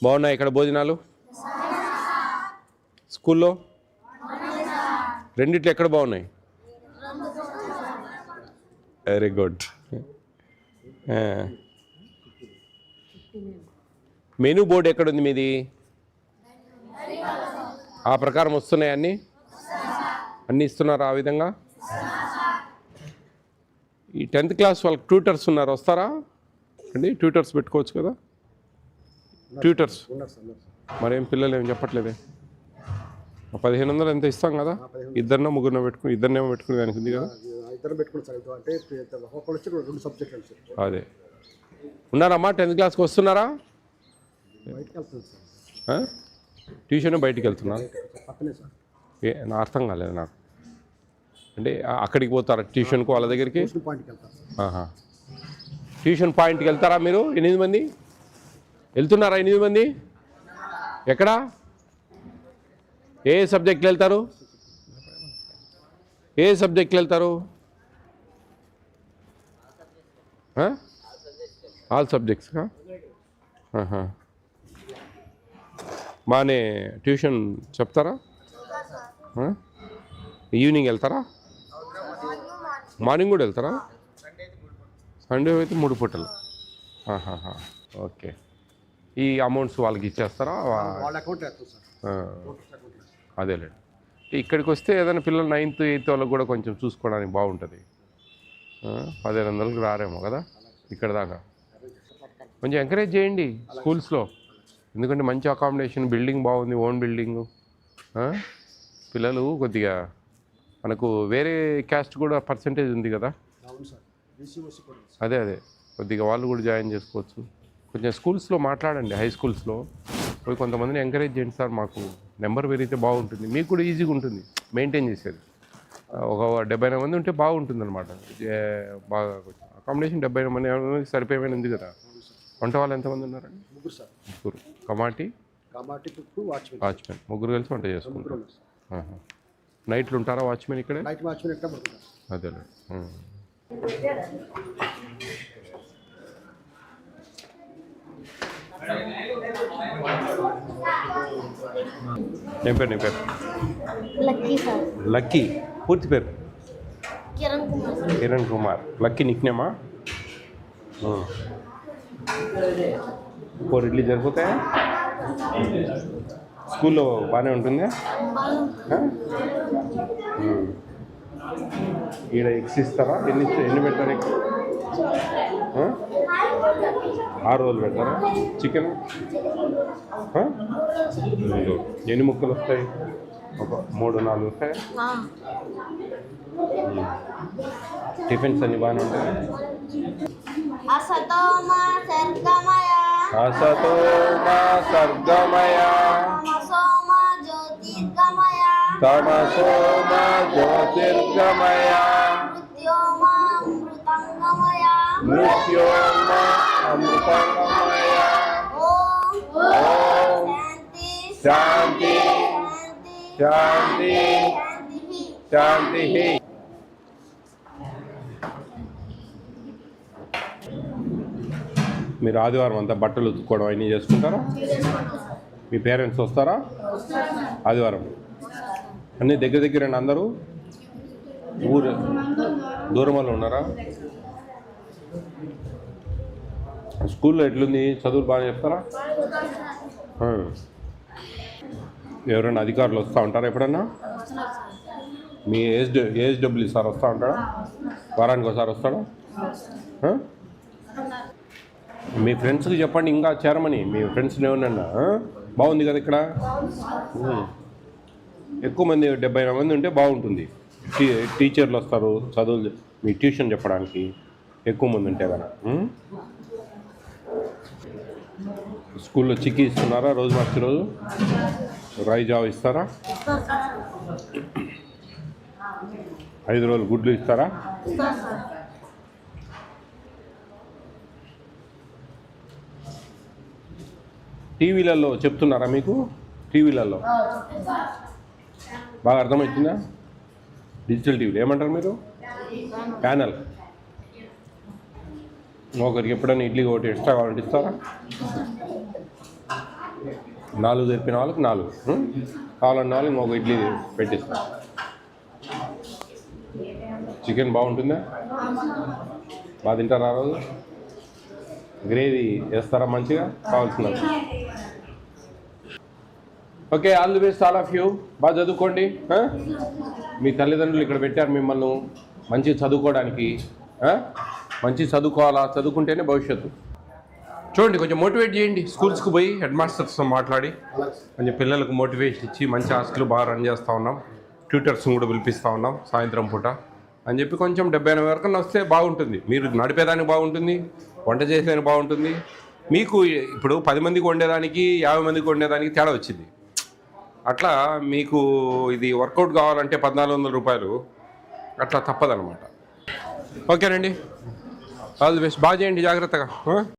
బాగున్నాయి ఇక్కడ భోజనాలు? స్కూల్లో రెండిట్లు ఎక్కడ బాగున్నాయి? Very good. మెనూ బోర్డు ఎక్కడుంది మీది? ఆ ప్రకారం వస్తున్నాయి అన్నీ ఇస్తున్నారా ఆ విధంగా? ఈ 10th క్లాస్ వాళ్ళకి ట్యూటర్స్ ఉన్నారు, వస్తారా అండి? ట్యూటర్స్ పెట్టుకోవచ్చు కదా. ట్యూటర్స్ మరేం పిల్లలు ఏం చెప్పట్లేదే. 1500 ఎంత ఇస్తాం కదా, ఇద్దరినో ముగ్గురినో పెట్టుకుని, ఇద్దరినేమో పెట్టుకుని దానికి ఉంది కదా. అదే ఉన్నారమ్మా. 10th క్లాస్కి వస్తున్నారా? ట్యూషన్ బయటికి వెళ్తున్నా? నా అర్థం కాలేదు నాకు. అంటే అక్కడికి పోతారా ట్యూషన్కు వాళ్ళ దగ్గరికి? ట్యూషన్ పాయింట్కి వెళ్తారా మీరు? 8 మంది వెళ్తున్నారా? 8 మంది ఎక్కడా? ఏ సబ్జెక్టులు వెళ్తారు? ఏ సబ్జెక్టులు వెళ్తారు? ఆల్ సబ్జెక్ట్స్కా? బాగానే ట్యూషన్ చెప్తారా? ఈవినింగ్ వెళ్తారా? మార్నింగ్ కూడా వెళ్తారా? సండే అయితే 3 పూటలు. ఓకే. ఈ అమౌంట్స్ వాళ్ళకి ఇచ్చేస్తారా? అదేలేండి. ఇక్కడికి వస్తే ఏదైనా పిల్లలు 9th 8th వాళ్ళకి కూడా కొంచెం చూసుకోవడానికి బాగుంటుంది. 1500కి రారేమో కదా ఇక్కడ దాకా. కొంచెం ఎంకరేజ్ చేయండి స్కూల్స్లో, ఎందుకంటే మంచి అకామిడేషన్, బిల్డింగ్ బాగుంది, ఓన్ బిల్డింగు. పిల్లలు కొద్దిగా మనకు వేరే క్యాస్ట్ కూడా పర్సంటేజ్ ఉంది కదా. అదే కొద్దిగా వాళ్ళు కూడా జాయిన్ చేసుకోవచ్చు. కొంచెం స్కూల్స్లో మాట్లాడండి, హై స్కూల్స్లో పోయి కొంతమందిని ఎంకరేజ్ చేయండి. సార్ మాకు నెంబర్ పెరిగితే బాగుంటుంది, మీకు కూడా ఈజీగా ఉంటుంది మెయింటైన్ చేసేది. ఒక 70 మంది ఉంటే బాగుంటుంది అనమాట. బాగా అకామిడేషన్ 70 మంది సరిపోయేమైనా ఉంది కదా. వంట వాళ్ళు ఎంతమంది ఉన్నారండి? ముగ్గురు. కమాటి వాచ్మెన్ ముగ్గురు కలిసి వంట చేసుకుంటారు. నైట్లు ఉంటారా వాచ్మెన్ ఇక్కడే? అదేలే. నీ పేరు? లక్కీ. పూర్తి పేరు? కిరణ్ కుమార్. లక్కీ నిక్నేమా? 4 ఇడ్లీ సరిపోతాయా? స్కూల్లో బాగానే ఉంటుందా? ఈడ ఎగ్స్ ఇస్తారా? ఎన్ని పెడతారు ఎగ్స్? 6 రోజులు పెడతారా? చికెన్ ఎన్ని ముక్కలు వస్తాయి? ఒక 3-4 వస్తాయి. టిఫిన్స్ అన్ని బాగానే ఉంటాయి. అసతోమా సర్గమయ తమసోమా జ్యోతిర్గమయ మృత్యోమా అమృతంగమయ. ఓం శాంతి శాంతి శాంతి. మీరు ఆదివారం అంతా బట్టలు ఉతుక్కోవడం అన్నీ చేసుకుంటారా? మీ పేరెంట్స్ వస్తారా ఆదివారం? అన్నీ దగ్గరండి అందరూ? ఊరు దూరం వాళ్ళు ఉన్నారా? స్కూల్లో ఎట్లుంది? చదువులు బాగా చెప్తారా? ఎవరైనా అధికారులు వస్తూ ఉంటారా ఎప్పుడన్నా? మీ ఏజ్ సార్ వస్తూ ఉంటాడా? వారానికి ఒకసారి వస్తాడా? మీ ఫ్రెండ్స్కి చెప్పండి ఇంకా చేరమని. మీ ఫ్రెండ్స్ని ఏమన్నా బాగుంది కదా ఇక్కడ. ఎక్కువ మంది 70 మంది ఉంటే బాగుంటుంది. టీచర్లు వస్తారు చదువులు మీ ట్యూషన్ చెప్పడానికి, ఎక్కువ మంది ఉంటే కదా. స్కూల్లో చిక్కీ ఇస్తున్నారా? రోజు మార్చి రోజు రాయి జావ ఇస్తారా? 5 రోజులు గుడ్లు ఇస్తారా? టీవీలలో చెప్తున్నారా మీకు? టీవీలలో బాగా అర్థమవుతుందా? డిజిటల్ టీవీలు ఏమంటారు మీరు? ప్యానల్. ఒకరికి ఎప్పుడైనా ఇడ్లీ ఒకటి ఎక్స్ట్రా కావాలంటే ఇస్తారా? 4 చెప్పిన వాళ్ళకి 4 కావాలన్న వాళ్ళు ఇంకొక ఇడ్లీ పెట్టిస్తాను. చికెన్ బాగుంటుందా? బాగా తింటారా? ఆ రోజు గ్రేవీ వేస్తారా మంచిగా? కావాల్సిన okay. All the best all of you. బాగా చదువుకోండి. మీ తల్లిదండ్రులు ఇక్కడ పెట్టారు మిమ్మల్ని మంచిగా చదువుకోవడానికి. మంచి చదువుకోవాలా, చదువుకుంటేనే భవిష్యత్తు. చూడండి, కొంచెం మోటివేట్ చేయండి. స్కూల్స్కి పోయి హెడ్ మాస్టర్స్తో మాట్లాడి కొంచెం పిల్లలకు మోటివేషన్ ఇచ్చి మంచి హాస్టల్ బాగా రన్ చేస్తూ ఉన్నాం. ట్యూటర్స్ని కూడా పిలిపిస్తూ ఉన్నాం సాయంత్రం పూట అని చెప్పి కొంచెం 70-80 వరకు వస్తే బాగుంటుంది. మీరు నడిపేదానికి బాగుంటుంది, వంట చేసేదానికి బాగుంటుంది. మీకు ఇప్పుడు 10 మందికి వండేదానికి 50 మందికి వండేదానికి తేడా వచ్చింది. అట్లా మీకు ఇది వర్కౌట్ కావాలంటే 1400 రూపాయలు అట్లా తప్పదనమాట. ఓకేనండి, ఆల్ ది బెస్ట్. బాగా చేయండి జాగ్రత్తగా.